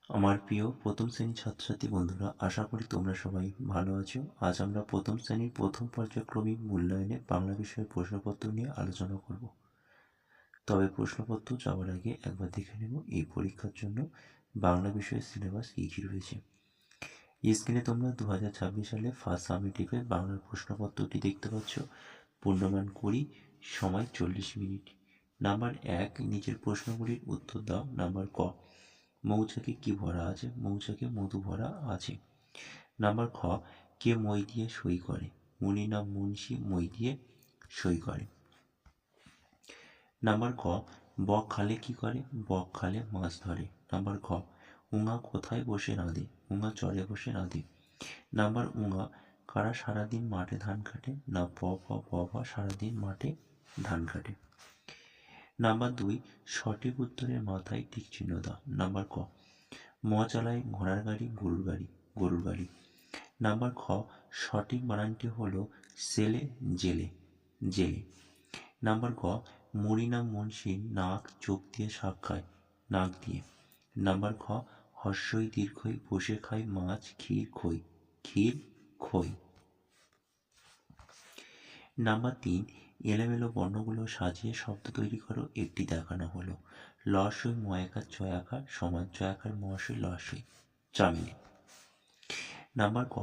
আমার প্রিয় প্রথম শ্রেণীর ছাত্রছাত্রী বন্ধুরা, আশা করি তোমরা সবাই ভালো আছো। আজ আমরা প্রথম শ্রেণীর প্রথম পর্যায়ক্রমিক মূল্যায়নে বাংলা বিষয়ের প্রশ্নপত্র নিয়ে আলোচনা করব। তবে প্রশ্নপত্র যাওয়ার আগে একবার দেখে নেব এই পরীক্ষার জন্য বাংলা বিষয়ের সিলেবাস কী কী রয়েছে। স্ক্রিনে তোমরা 2026 সালে ফার্স্ট সামেটিভে বাংলার প্রশ্নপত্রটি দেখতে পাচ্ছ। পূর্ণমান 20, সময় 40 মিনিট। নাম্বার 1, নিচের প্রশ্নগুলির উত্তর দাও। নাম্বার ক, মৌচাকে কি ভরা আছে? মৌচাকে মধু ভরা আছে। নাম্বার খ, কে মই দিয়ে সই করে? মুনি না মুন্সি মই দিয়ে সই করে। নাম্বার ক, বক খালে কি করে? বক খালে মাছ ধরে। নাম্বার খ, উঙা কোথায় বসে রাঁধে? উঙা চরে বসে রাঁধে। নাম্বার উঙা, কারা সারাদিন মাঠে ধান কাটে? না প প সারাদিন মাঠে ধান কাটে। নাম্বার 2, সঠিক উত্তরের মাথায় টিক চিহ্ন দাও। নাম্বার ক, ম চালায় ঘোড়ার গাড়ি, গরুর গাড়ি, গরুর গাড়ি। নাম্বার খ, সঠিক বানানটি হলো সেলে, জেলে, জেলে। নাম্বার ক, মুড়ি না মুন্সি নাক চোখ দিয়ে শাক খায়? নাক দিয়ে। নাম্বার খ, হর্ষই দীর্ঘই বসে খায় মাছ, ক্ষীর খই, ক্ষীর খই। নাম্বার 3, এলোমেলো বর্ণগুলো সাজিয়ে শব্দ তৈরি করো, একটি দেখানো হলো। লসই ময়াকার চয়াকার সমান চয়াকার মহাশয় লসই, চামেলি। নাম্বার ক,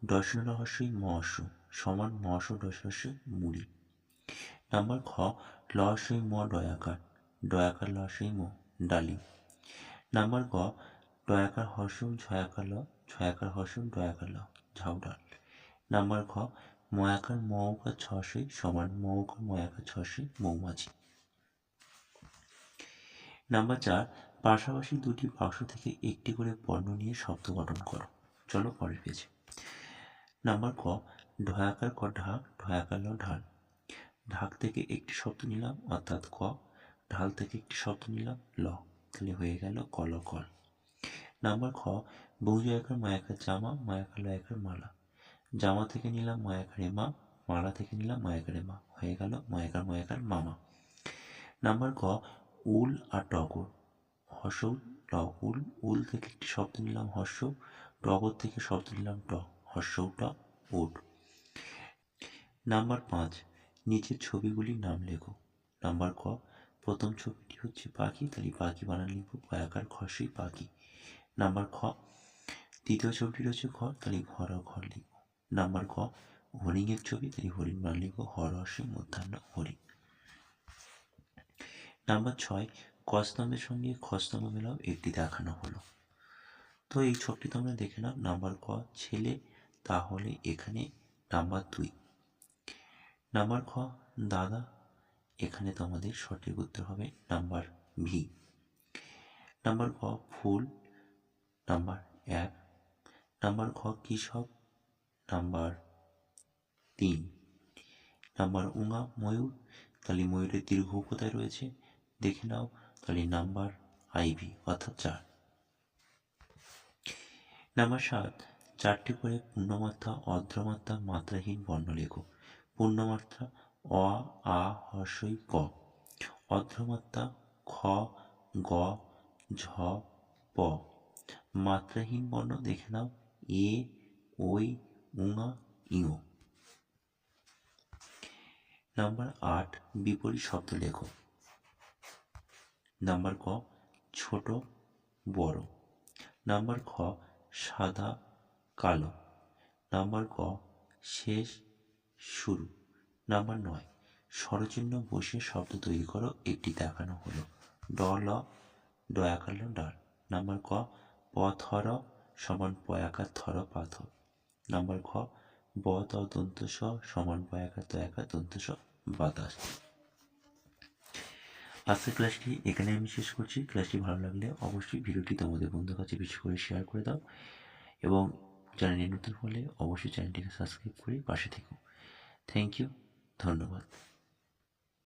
দর্শন রহস্যই মহস্য সমান মহস্য দশস্যই মুড়ি। নাম্বার খ, লসই ম ডয়াকার, ডয়াকার লসই ম ডালি। নাম্বার ক, ডয়াকার হর্ষম ছয়াকার ল, ছয়াকার হর্ষম ডয়াকার ল ঝাউ ডাল। নাম্বার খ, ময়াকার মৌকার ছসই সমান মৌকার ময়াকার ছসই মৌমাছি। নাম্বার 4, পাশাপাশি দুটি বাক্স থেকে একটি করে বর্ণ নিয়ে শব্দ গঠন করো। চলো পরের পেজে। নাম্বার ক, ঢয়াকার ক ঢাক, ঢয়াকার ল ঢাল। ঢাক থেকে একটি শব্দ নিলাম অর্থাৎ ক, ঢাল থেকে একটি শব্দ নিলাম ল, তাহলে হয়ে গেল কল কল। নাম্বার খ, বহুজয়াকার মায়াকার জামা, মায়াকার লয়াকার মালা। জামা থেকে নিলাম ময়াকারে মা, মালা থেকে নিলাম ময়াকারে মা, হয়ে গেল ময়াকার ময়াকার মামা। নাম্বার ক, উল আর টগর, হর্ষ ট উল, উল থেকে একটি শব্দ নিলাম হর্ষ, টগর থেকে শব্দ নিলাম ট, হর্ষ ট উট। নাম্বার 5, নিচের ছবিগুলির নাম লেখো। নাম্বার ক, প্রথম ছবিটি হচ্ছে পাখি, তাহলে পাখি বানান লিখবো পয়াকার খসই পাখি। নাম্বার খ, দ্বিতীয় ছবিটি রয়েছে ঘর, তাহলে ঘর ও ঘর লিখবো। নাম্বার ক, হরিণের ছবি, তাহলে হরিণ বানান লিখবো হর হর্ষই মধ্যাহ্ন হরিণ। নাম্বার 6, কস্তম্ভের সঙ্গে খস্তম্ভ মেলাও, একটি দেখানো হলো। তো এই ছবিটি তোমরা দেখে নাও। নাম্বার ক, ছেলে, তাহলে এখানে নাম্বার 2। নাম্বার খ, দাদা, এখানে তোমাদের সঠিক উত্তর হবে নাম্বার ভি। নাম্বার ক, ফুল, নাম্বার 1। নাম্বার খ, কৃষক, নাম্বার 3। নাম্বার উঙা ময়ূর, তাহলে ময়ূরের দীর্ঘ কোথায় রয়েছে দেখে নাও, তাহলে নাম্বার আইভি অর্থাৎ 4। নাম্বার 7, 4টি করে পূর্ণমাত্রা, অর্ধমাত্রা, মাত্রাহীন বর্ণ লেখো। পূর্ণমাত্রা অ, আ, হর্ষই ক। অর্ধমাত্রা খ, গ, ঝ, প। মাত্রাহীন বর্ণ দেখে নাও এ, ওই, উঙা, ইঙো। নাম্বার 8, বিপরীত শব্দ লেখো। নাম্বার ক, ছোট, বড়। নাম্বার খ, সাদা, কালো। নাম্বার ক, শেষ, শুরু। নাম্বার 9, স্বরচিহ্ন বসে শব্দ তৈরি করো, একটি দেখানো হলো। ড ল, ডয়াকার ল ডাল। নাম্বার ক, পথর সমান পয়াকার থর পাথর। নাম্বার খ, ব ত দন্ত স সমান পয়াকার তয়াকার দন্ত স বাতাস। আজকের ক্লাসটি এখানে আমি শেষ করছি। ক্লাসটি ভালো লাগলে অবশ্যই ভিডিওটি তোমাদের বন্ধুর কাছে বেশি করে শেয়ার করে দাও এবং চ্যানেলে নতুন হলে অবশ্যই চ্যানেলটিকে সাবস্ক্রাইব করে পাশে থেকো। থ্যাংক ইউ, ধন্যবাদ।